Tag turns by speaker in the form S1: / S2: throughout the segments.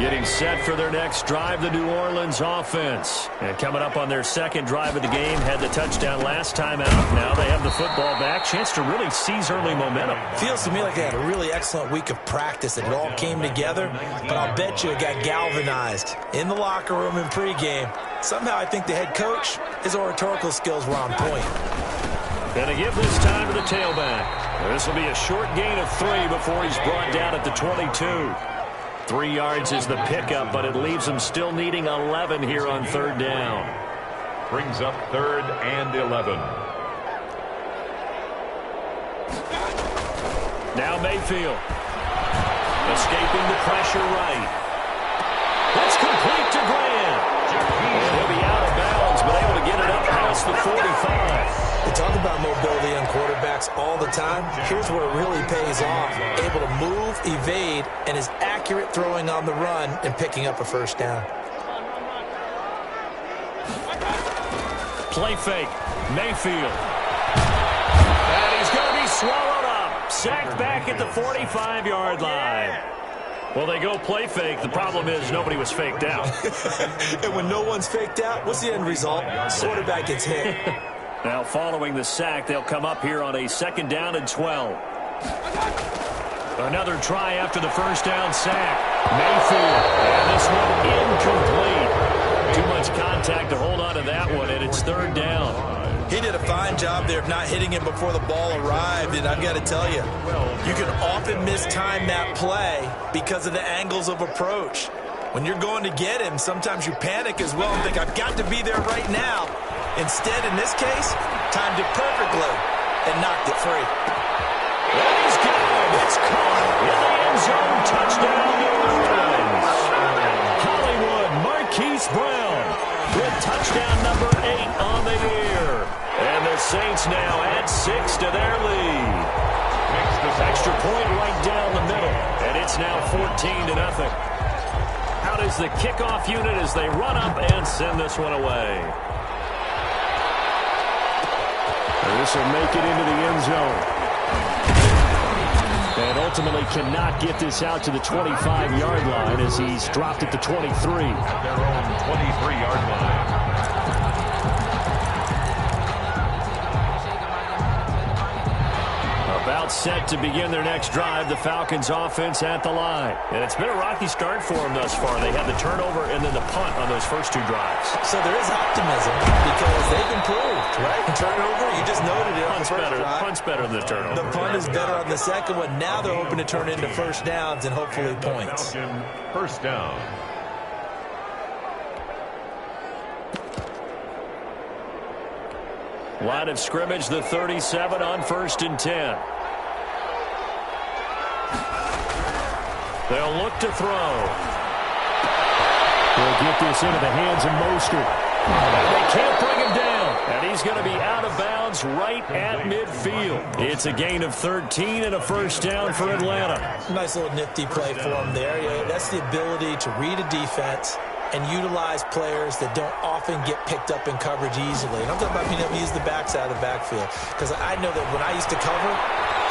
S1: Getting set for their next drive, the New Orleans offense. And coming up on their second drive of the game, had the touchdown last time out. Now they have the football back. Chance to really seize early momentum.
S2: Feels to me like they had a really excellent week of practice. It all came together, but I'll bet you it got galvanized in the locker room in pregame. Somehow I think the head coach, his oratorical skills were on point.
S1: And to give this time to the tailback. This will be a short gain of 3 before he's brought down at the 22. 3 yards is the pickup, but it leaves him still needing 11 here on third down.
S3: Brings up 3rd and 11.
S1: Now Mayfield. Escaping the pressure right. That's complete to Graham. And he'll be out of bounds, but able to get it up past the 45.
S2: They talk about mobility on quarterbacks all the time. Here's where it really pays off. Able to move, evade, and is accurate throwing on the run and picking up a first down.
S1: Play fake. Mayfield. And he's going to be swallowed up. Sacked back at the 45-yard line. Well, they go play fake. The problem is nobody was faked out.
S2: And when no one's faked out, what's the end result? Quarterback gets hit.
S1: Now, following the sack, they'll come up here on a 2nd down and 12. Another try after the first down sack. Mayfield. And this one incomplete. Too much contact to hold on to that one, and it's 3rd down.
S2: He did a fine job there of not hitting him before the ball arrived, and I've got to tell you, you can often mistime that play because of the angles of approach. When you're going to get him, sometimes you panic as well and think, I've got to be there right now. Instead, in this case, timed it perfectly and knocked it free.
S1: And he's got it. It's caught in the end zone. Touchdown, New Orleans. Hollywood Marquise Brown with touchdown number 8 on the year. And the Saints now add 6 to their lead. Extra point right down the middle. And it's now 14-0. Out is the kickoff unit as they run up and send this one away. This will make it into the end zone. And ultimately cannot get this out to the 25-yard line as he's dropped at the 23.
S3: At their own 23-yard line.
S1: About set to begin their next drive, the Falcons offense at the line. And it's been a rocky start for them thus far. They had the turnover and then the punt on those first 2 drives.
S2: So there is optimism because they've improved, right? Turnover, you just noted it on the first drive.
S1: Punt's better than the turnover.
S2: The punt is better on the second one. Now they're hoping to turn into first downs and hopefully points.
S3: Falcon, first down.
S1: Line of scrimmage, the 37 on 1st and 10. They'll look to throw. They'll get this into the hands of Mostert. And they can't bring him down. And he's going to be out of bounds right at midfield. It's a gain of 13 and a first down for Atlanta.
S2: Nice little nifty play for him there. That's the ability to read a defense and utilize players that don't often get picked up in coverage easily. And I'm talking about being able to use the backside of the backfield. Because I know that when I used to cover,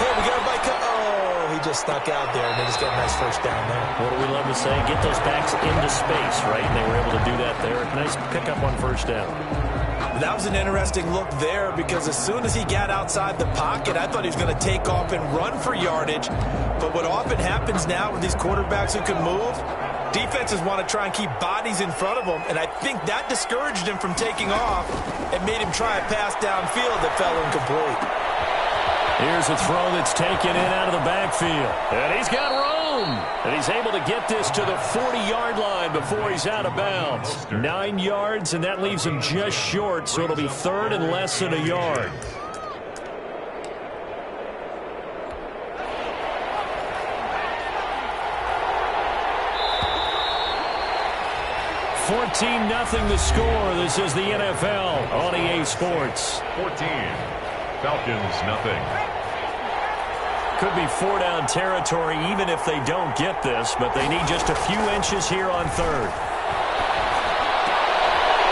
S2: hey, we got everybody oh, he just snuck out there, and they just got a nice first down there.
S1: What do we love to say? Get those backs into space, right? And they were able to do that there. Nice pickup on first down.
S2: That was an interesting look there because as soon as he got outside the pocket, I thought he was going to take off and run for yardage. But what often happens now with these quarterbacks who can move, defenses want to try and keep bodies in front of them, and I think that discouraged him from taking off and made him try a pass downfield that fell incomplete.
S1: Here's a throw that's taken in out of the backfield. And he's got room. And he's able to get this to the 40-yard line before he's out of bounds. 9 yards, and that leaves him just short, so it'll be 3rd and less than a yard. $14-0 the score. This is the NFL on EA Sports.
S3: 14. Falcons, nothing.
S1: Could be 4-down territory even if they don't get this, but they need just a few inches here on 3rd.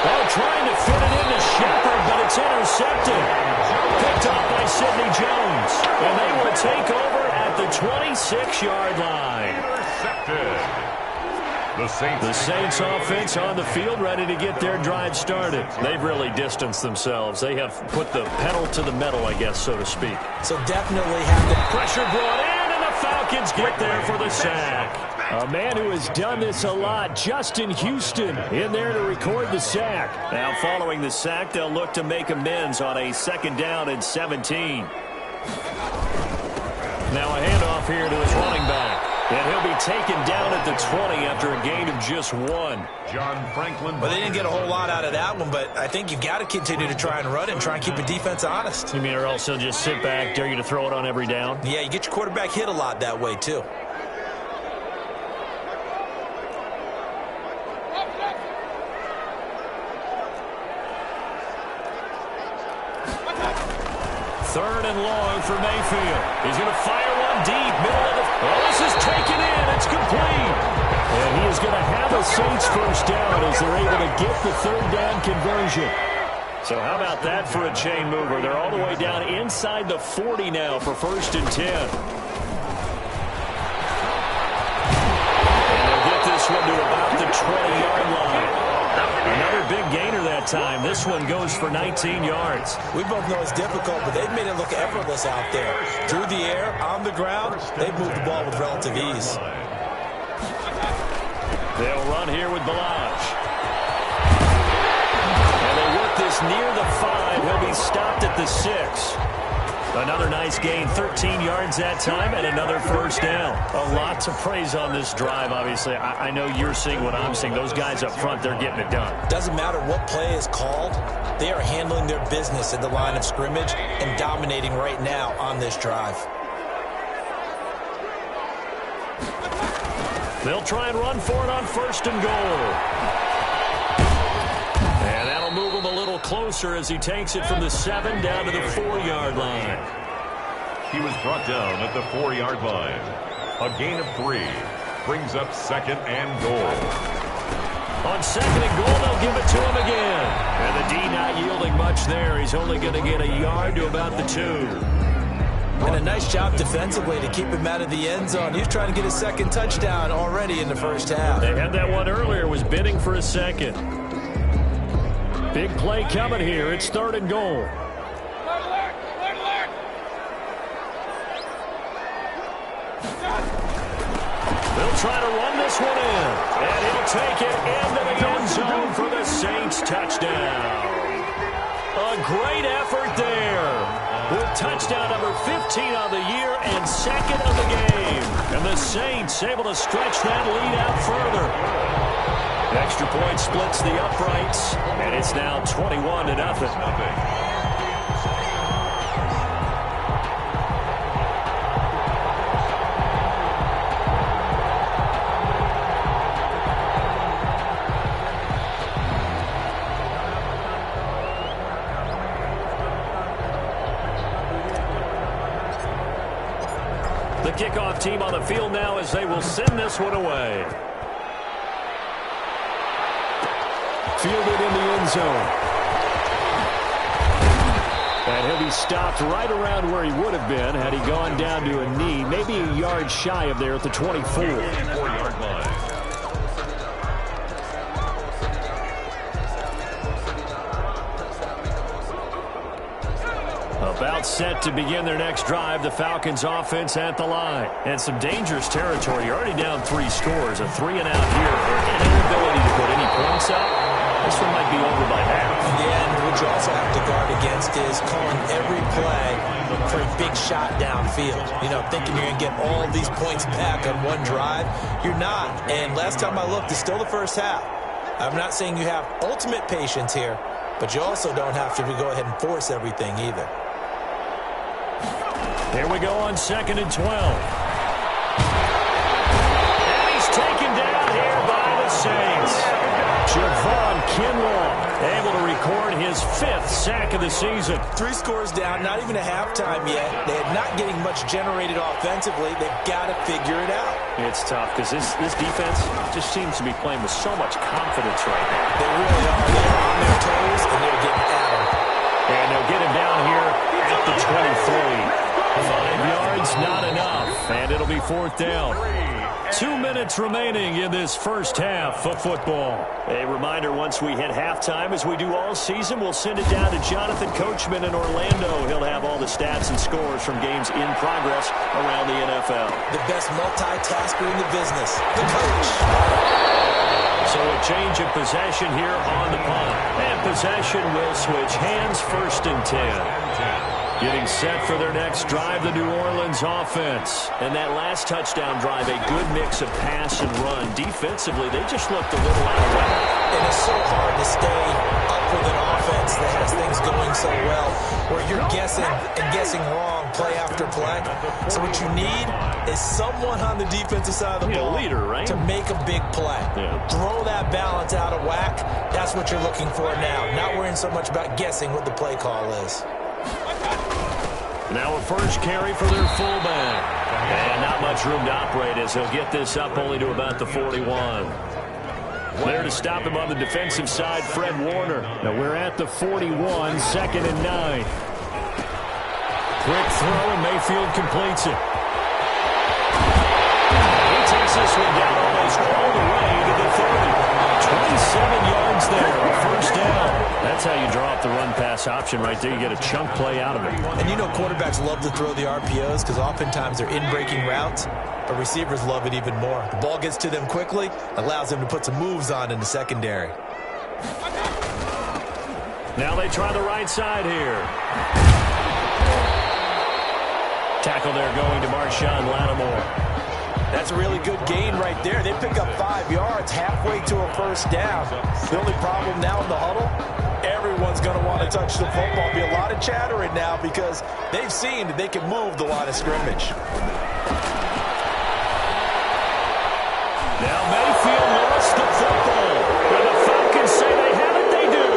S1: Well, trying to fit it into Shepard, but it's intercepted. Picked off by Sidney Jones. And they will take over at the 26-yard line.
S3: Intercepted.
S1: The Saints offense on the field, ready to get their drive started. They've really distanced themselves. They have put the pedal to the metal, I guess, so to speak.
S2: So definitely have the
S1: pressure brought in, and the Falcons get there for the sack. A man who has done this a lot, Justin Houston, in there to record the sack. Now following the sack, they'll look to make amends on a 2nd down and 17. Now a handoff here to his running back. And he'll be taken down at the 20 after a gain of just 1.
S3: John Franklin.
S2: Well, they didn't get a whole lot out of that one, but I think you've got to continue to try and run it and try and keep the defense honest.
S1: You mean or else they'll just sit back, dare you to throw it on every down?
S2: Yeah, you get your quarterback hit a lot that way, too.
S1: Third and long for Mayfield. He's going to fire one deep, middle of the... Oh, this is taken in. It's complete. And he is going to have a Saints first down as they're able to get the 3rd down conversion. So how about that for a chain mover? They're all the way down inside the 40 now for 1st and 10. And they'll get this one to about the 20-yard line. Another big gainer that time. This one goes for 19 yards.
S2: We both know it's difficult, but they've made it look effortless out there. Through the air, on the ground, they've moved the ball with relative ease.
S1: They'll run here with Balazs. And they work this near the 5. He'll be stopped at the 6. Another nice gain, 13 yards that time, and another first down. A lot to praise on this drive, obviously. I know you're seeing what I'm seeing. Those guys up front, they're getting it done.
S2: Doesn't matter what play is called. They are handling their business at the line of scrimmage and dominating right now on this drive.
S1: They'll try and run for it on 1st and goal. And that'll move him a little closer as he takes it from the 7 down to the 4-yard line.
S3: He was brought down at the 4-yard line. A gain of 3. Brings up 2nd and goal.
S1: On 2nd and goal, they'll give it to him again. And the D not yielding much there. He's only going to get a yard to about the 2.
S2: And a nice job defensively to keep him out of the end zone. He was trying to get his 2nd touchdown already in the first half.
S1: They had that one earlier, was bidding for a 2nd. Big play coming here. It's 3rd and goal. They'll try to run this one in. And he'll take it into the end zone for the Saints touchdown. A great effort there. With touchdown number 15 on the year and 2nd of the game. And the Saints able to stretch that lead out further. Extra point splits the uprights, and it's now 21-0. The kickoff team on the field now as they will send this one away. Fielded in the end zone. And he'll be stopped right around where he would have been had he gone down to a knee, maybe a yard shy of there at the 24.
S3: 4-yard line.
S1: About set to begin their next drive, the Falcons offense at the line. And some dangerous territory. You're already down 3 scores, a 3-and-out here. An inability to put any points up. This one might be over by half.
S2: Yeah, and what you also have to guard against is calling every play for a big shot downfield. You know, thinking you're going to get all these points back on one drive. You're not. And last time I looked, it's still the first half. I'm not saying you have ultimate patience here, but you also don't have to go ahead and force everything either.
S1: Here we go on 2nd and 12. And he's taken down here by the Saints. Javon Kinlaw able to record his 5th sack of the season.
S2: 3 scores down, not even a halftime yet. They're not getting much generated offensively. They've got to figure it out.
S1: It's tough because this defense just seems to be playing with so much confidence right now.
S2: They really are. They're on their toes, and they're getting at them.
S1: And they'll get him down here at the 23. 5 yards, not enough. And it'll be 4th down. 2 minutes remaining in this first half of football. A reminder, once we hit halftime, as we do all season, we'll send it down to Jonathan Coachman in Orlando. He'll have all the stats and scores from games in progress around the NFL.
S2: The best multitasker in the business, the coach.
S1: So a change of possession here on the punt. And possession will switch hands, 1st and 10. Getting set for their next drive, the New Orleans offense. And that last touchdown drive, a good mix of pass and run. Defensively, they just looked a little out of whack.
S2: And it's so hard to stay up with an offense that has things going so well, where you're guessing and guessing wrong play after play. So what you need is someone on the defensive side of the ball,
S1: a leader, right?
S2: To make a big play.
S1: Yeah.
S2: Throw that balance out of whack. That's what you're looking for now. Not worrying so much about guessing what the play call is.
S1: Now a first carry for their fullback. And not much room to operate as he'll get this up only to about the 41. There to stop him on the defensive side, Fred Warner. Now we're at the 41, 2nd and 9. Quick throw, and Mayfield completes it. He takes this one down almost all the way to the 30. 27 yards there, a first down. That's how you draw up the run-pass option right there. You get a chunk play out of it.
S2: And you know quarterbacks love to throw the RPOs because oftentimes they're in-breaking routes, but receivers love it even more. The ball gets to them quickly, allows them to put some moves on in the secondary.
S1: Now they try the right side here. Tackle there going to Marshawn Lattimore.
S2: That's a really good gain right there. They pick up 5 yards halfway to a first down. The only problem now in the huddle, everyone's going to want to touch the football. Be a lot of chattering now because they've seen that they can move the line of scrimmage.
S1: Now Mayfield lost the football. When the Falcons say they have it, they do.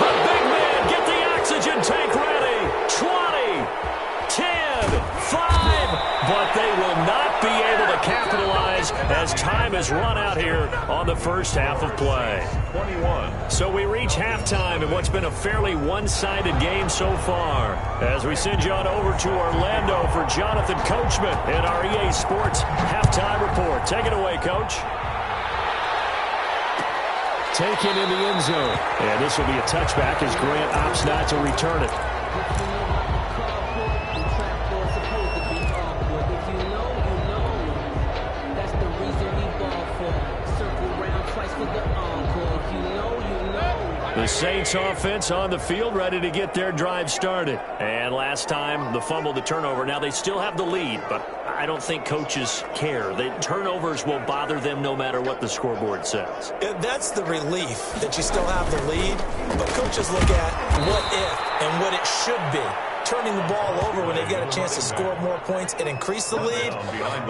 S1: The big man, get the oxygen tank ready. 20, 10, 5. But they will not be able to capitalize as time has run out here on the first half of play.
S3: 21.
S1: So we reach halftime in what's been a fairly one-sided game so far. As we send you on over to Orlando for Jonathan Coachman in our EA Sports Halftime Report. Take it away, Coach. Taken in the end zone. And this will be a touchback as Grant opts not to return it. The Saints offense on the field, ready to get their drive started. And last time, the fumble, the turnover. Now they still have the lead, but I don't think coaches care. The turnovers will bother them no matter what the scoreboard says.
S2: That's the relief that you still have the lead, but coaches look at what if and what it should be. Turning the ball over when they get a chance to score more points and increase the lead,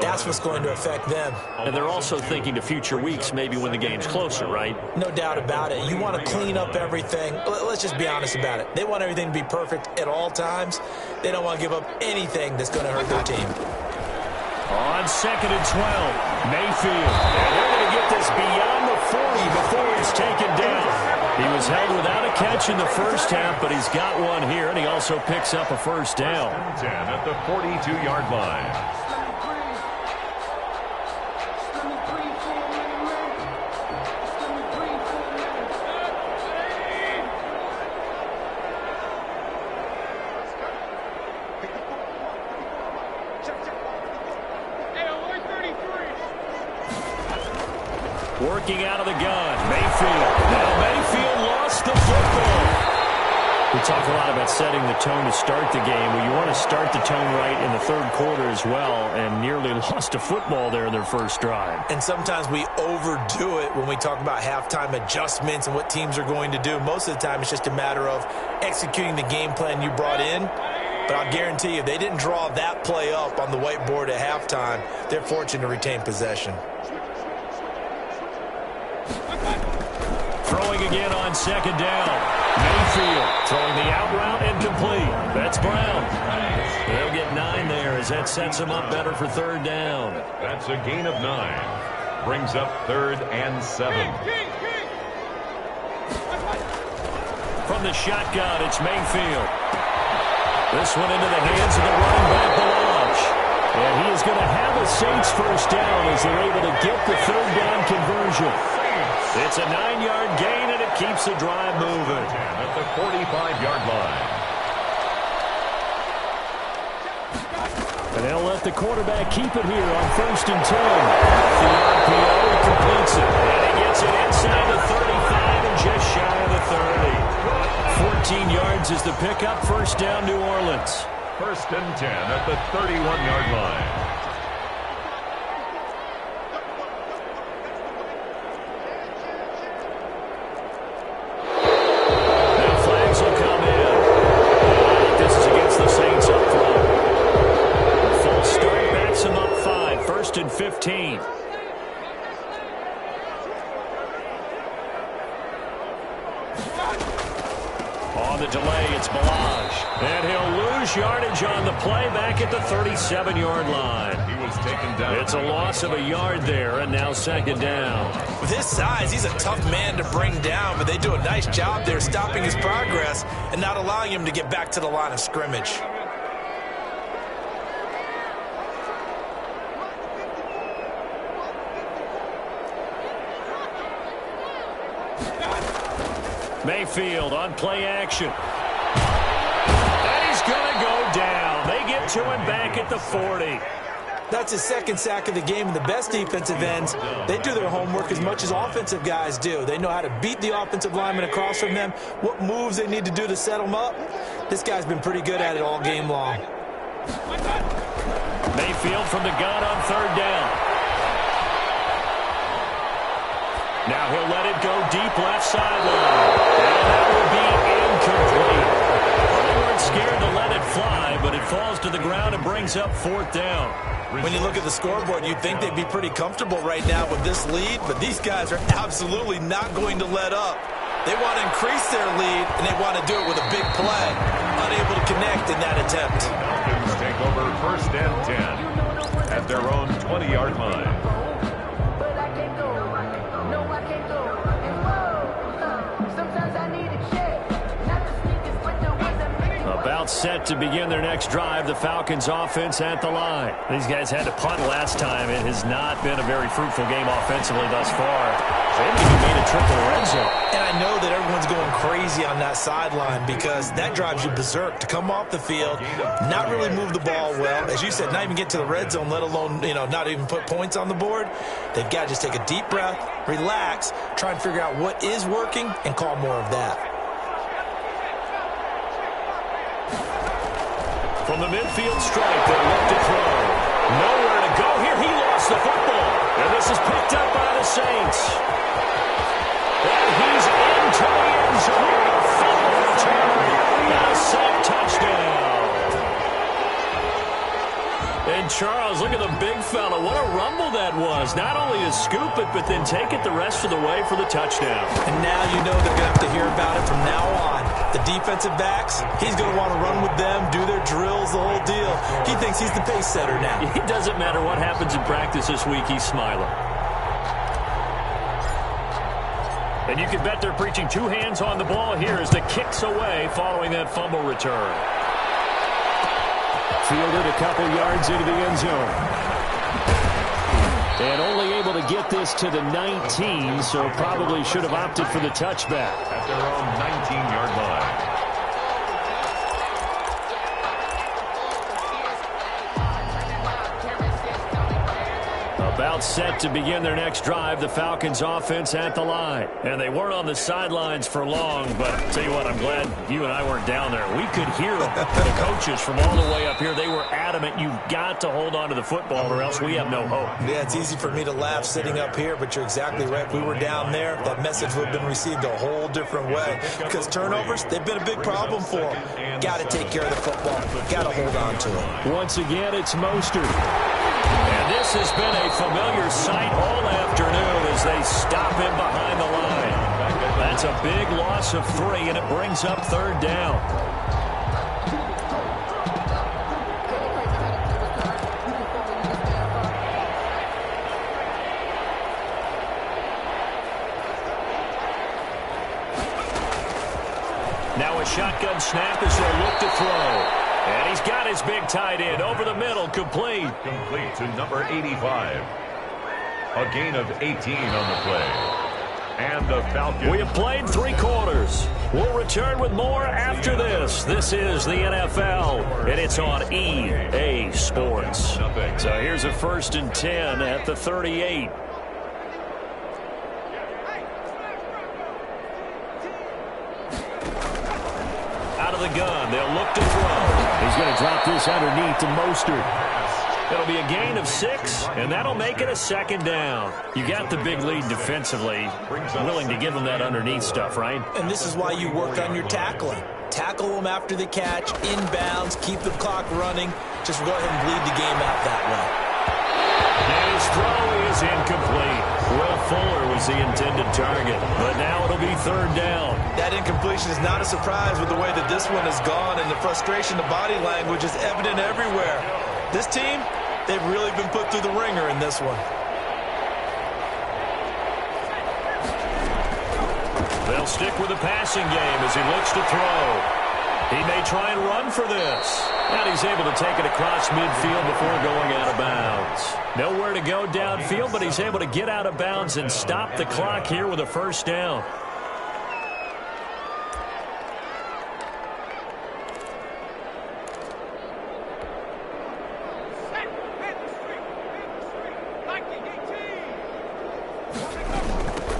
S2: that's what's going to affect them.
S1: And they're also thinking to future weeks, maybe when the game's closer, right?
S2: No doubt about it. You want to clean up everything. Let's just be honest about it. They want everything to be perfect at all times. They don't want to give up anything that's going to hurt their team.
S1: On 2nd and 12, Mayfield. And they're going to get this beyond the 40 before it's taken down. He was held without a catch in the first half, but he's got one here, and he also picks up a first down.
S3: 10 at the 42-yard line.
S1: Working out of the gun, Mayfield. Now Mayfield lost the football. We talk a lot about setting the tone to start the game. Well, you want to start the tone right in the third quarter as well, and nearly lost a football there in their first drive.
S2: And sometimes we overdo it when we talk about halftime adjustments and what teams are going to do. Most of the time, it's just a matter of executing the game plan you brought in. But I'll guarantee you, if they didn't draw that play up on the whiteboard at halftime, they're fortunate to retain possession.
S1: Throwing again on 2nd down. Mayfield throwing the out route and complete. That's Brown. They'll get 9 there as that sets them up better for 3rd down.
S3: That's a gain of 9. Brings up 3rd and 7.
S1: From the shotgun, it's Mayfield. This one into the hands of the running back, Blanche. And he is going to have a Saints first down as they're able to get the third down conversion. It's a 9-yard gain, and it keeps the drive moving.
S3: At the 45-yard line.
S1: And they'll let the quarterback keep it here on 1st and 10. The RPO completes it. And he gets it inside the 35 and just shy of the 30. 14 yards is the pickup. First down, New Orleans.
S3: 1st and 10 at the 31-yard line.
S1: And 15. On the delay, it's Balaj. And he'll lose yardage on the play back at the 37-yard line.
S3: He was taken down.
S1: It's a loss of a yard there, and now 2nd down.
S2: With his size, he's a tough man to bring down, but they do a nice job there stopping his progress and not allowing him to get back to the line of scrimmage.
S1: Mayfield on play action. And he's going to go down. They get to him back at the 40.
S2: That's his 2nd sack of the game, and the best defensive ends, they do their homework as much as offensive guys do. They know how to beat the offensive lineman across from them, what moves they need to do to set them up. This guy's been pretty good at it all game long.
S1: Mayfield from the gun on 3rd down. Now he'll let it go deep left sideline. And that will be incomplete. Well, they weren't scared to let it fly, but it falls to the ground and brings up 4th down.
S2: When you look at the scoreboard, you'd think they'd be pretty comfortable right now with this lead, but these guys are absolutely not going to let up. They want to increase their lead, and they want to do it with a big play. Unable to connect in that attempt.
S3: Falcons take over 1st and 10 at their own 20-yard line.
S1: About set to begin their next drive, the Falcons offense at the line. These guys had to punt last time. It has not been a very fruitful game offensively thus far. They haven't even made a trip to the red zone.
S2: And I know that everyone's going crazy on that sideline because that drives you berserk to come off the field, not really move the ball well. As you said, not even get to the red zone, let alone, not even put points on the board. They've got to just take a deep breath, relax, try and figure out what is working, and call more of that.
S1: From the midfield stripe, they look to throw. Nowhere to go here. He lost the football. And this is picked up by the Saints. And he's into the end zone. A fumble return. And a Saint touchdown. And Charles, look at the big fella. What a rumble that was. Not only to scoop it, but then take it the rest of the way for the touchdown.
S2: And now you know they're going to have to hear about it from now on. The defensive backs, he's going to want to run with them, do their drills, the whole deal. He thinks he's the pace setter now.
S1: It doesn't matter what happens in practice this week, he's smiling. And you can bet they're preaching 2 hands on the ball here as the kick's away following that fumble return. Fielded a couple yards into the end zone. And only able to get this to the 19, so probably should have opted for the touchback.
S3: At their own 19-yard line.
S1: About set to begin their next drive, the Falcons offense at the line. And they weren't on the sidelines for long, but I'll tell you what, I'm glad you and I weren't down there. We could hear them, the coaches from all the way up here. They were adamant, you've got to hold on to the football or else we have no hope.
S2: Yeah, it's easy for me to laugh sitting up here, but you're exactly right. If we were down there, that message would have been received a whole different way. Because turnovers, they've been a big problem for them. Got to take care of the football. Got to hold on to it.
S1: Once again, it's Mostert. And this has been a familiar sight all afternoon as they stop him behind the line. That's a big loss of 3, and it brings up 3rd down. Now a shotgun snap as they'll look to throw. And he's got his this big tight end over the middle, complete.
S3: Complete to number 85. A gain of 18 on the play. And the Falcons.
S1: We have played 3 quarters. We'll return with more after this. This is the NFL, and it's on EA Sports. So here's a 1st and 10 at the 38. Out of the gun, they'll look to throw.
S4: He's going to drop this underneath to Mostert.
S1: It'll be a gain of 6, and that'll make it a 2nd down. You got the big lead defensively, willing to give them that underneath stuff, right?
S2: And this is why you work on your tackling. Tackle them after the catch, inbounds, keep the clock running. Just go ahead and bleed the game out that way.
S1: And his throw is incomplete. Will Fuller was the intended target, but now it'll be 3rd down.
S2: That incompletion is not a surprise with the way that this one has gone, and the frustration, the body language is evident everywhere. This team, they've really been put through the ringer in this one.
S1: They'll stick with the passing game as he looks to throw. He may try and run for this. And he's able to take it across midfield before going out of bounds. Nowhere to go downfield, but he's able to get out of bounds and stop the clock here with a 1st down.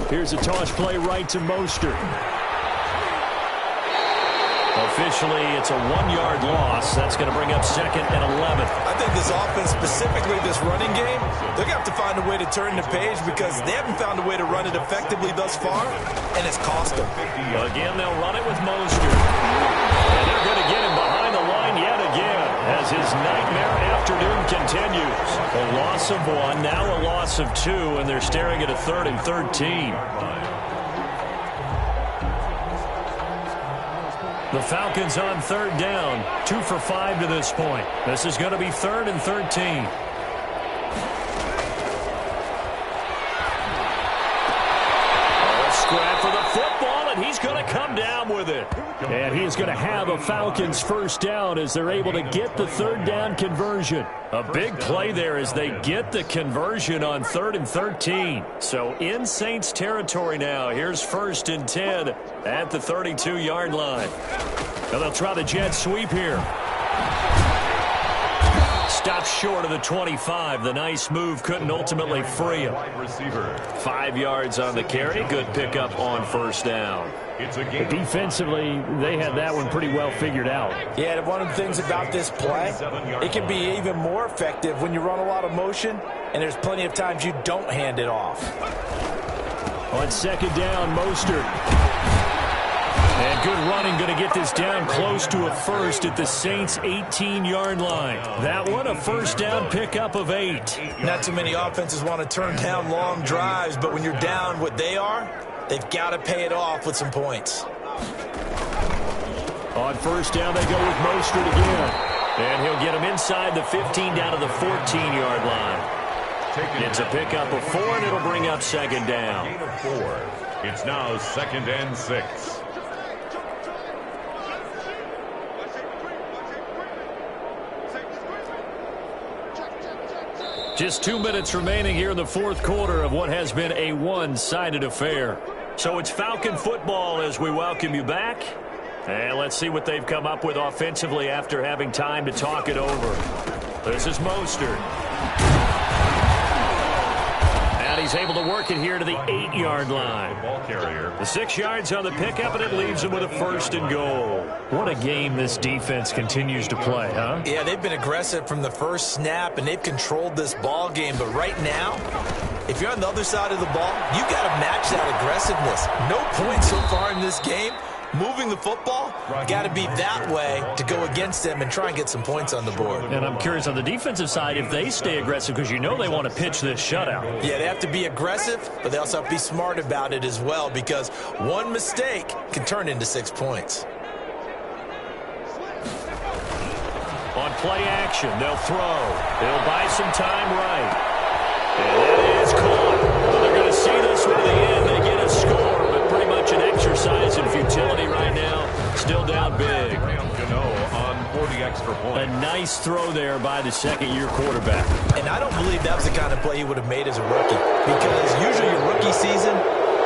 S4: Here's a toss play right to Mostert.
S1: Officially, it's a 1-yard loss. That's going to bring up 2nd and 11.
S2: I think this offense, specifically this running game, they're going to have to find a way to turn the page because they haven't found a way to run it effectively thus far, and it's cost them.
S1: Again, they'll run it with Mostert. And they're going to get him behind the line yet again as his nightmare afternoon continues. A loss of 1, now a loss of 2, and they're staring at a 3rd and 13. The Falcons on 3rd down, 2 for 5 to this point. This is going to be 3rd and 13. Scrap for the football, and he's going to come down with it.
S4: And he's going to have a Falcons 1st down as they're able to get the 3rd down conversion.
S1: A big play there as they get the conversion on 3rd and 13. So in Saints territory now. Here's 1st and 10 at the 32-yard line. Now they'll try the jet sweep here. Stops short of the 25. The nice move couldn't ultimately free him. 5 yards on the carry. Good pickup on 1st down.
S4: Defensively, they had that one pretty well figured out.
S2: Yeah, one of the things about this play, it can be even more effective when you run a lot of motion, and there's plenty of times you don't hand it off.
S4: On 2nd down, Mostert.
S1: And good running, going to get this down close to a 1st at the Saints' 18-yard line. That one, a 1st down pickup of 8.
S2: Not too many offenses want to turn down long drives, but when you're down what they are, they've got to pay it off with some points.
S4: On 1st down, they go with Mostert again.
S1: And he'll get him inside the 15 down to the 14-yard line. It's a pickup of 4, and it'll bring up 2nd down.
S3: Gain of 4. It's now 2nd and 6.
S1: Just 2 minutes remaining here in the 4th quarter of what has been a one-sided affair. So it's Falcon football as we welcome you back. And let's see what they've come up with offensively after having time to talk it over. This is Mostert. And he's able to work it here to the 8-yard line.
S3: Ball carrier.
S1: The 6 yards on the pickup, and it leaves him with a 1st and goal. What a game this defense continues to play, huh?
S2: Yeah, they've been aggressive from the first snap, and they've controlled this ball game. But right now, if you're on the other side of the ball, you got to match that aggressiveness. No points so far in this game. Moving the football, got to be that way to go against them and try and get some points on the board.
S1: And I'm curious on the defensive side if they stay aggressive, because you know they want to pitch this shutout.
S2: Yeah, they have to be aggressive, but they also have to be smart about it as well, because one mistake can turn into 6 points.
S1: On play action, they'll throw. They'll buy some time right. And that is caught. Well, they're going to see this one to the end. They get a score, but pretty much an exercise in futility right now. Still down big.
S3: Gano on for the extra point.
S4: A nice throw there by the second-year quarterback.
S2: And I don't believe that was the kind of play he would have made as a rookie, because usually your rookie season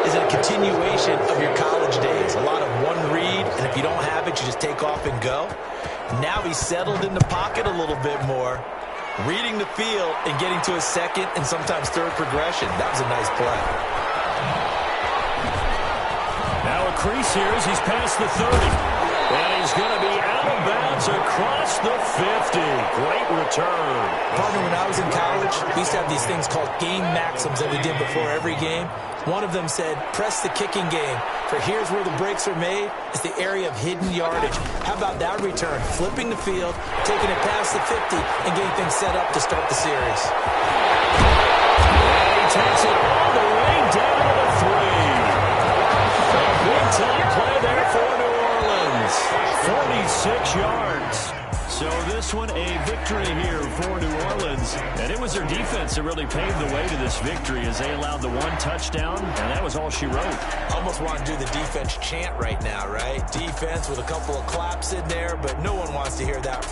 S2: is a continuation of your college days. A lot of one read, and if you don't have it, you just take off and go. Now he's settled in the pocket a little bit more, reading the field and getting to his second and sometimes third progression. That was a nice play.
S4: Now a crease here as he's past the 30. And he's going to be out of bounds across the 50. Great return.
S2: Partner, when I was in college, we used to have these things called game maxims that we did before every game. One of them said, press the kicking game, for here's where the breaks are made. It's the area of hidden yardage. How about that return? Flipping the field, taking it past the 50, and getting things set up to start the series.
S4: And he takes it all the way down to the 3. A big-time play there for New Orleans. 46 yards. So this one, a victory here for New Orleans. And it was their defense that really paved the way to this victory as they allowed the one touchdown, and that was all she wrote.
S2: Almost want to do the defense chant right now, right? Defense with a couple of claps in there, but no one wants to hear that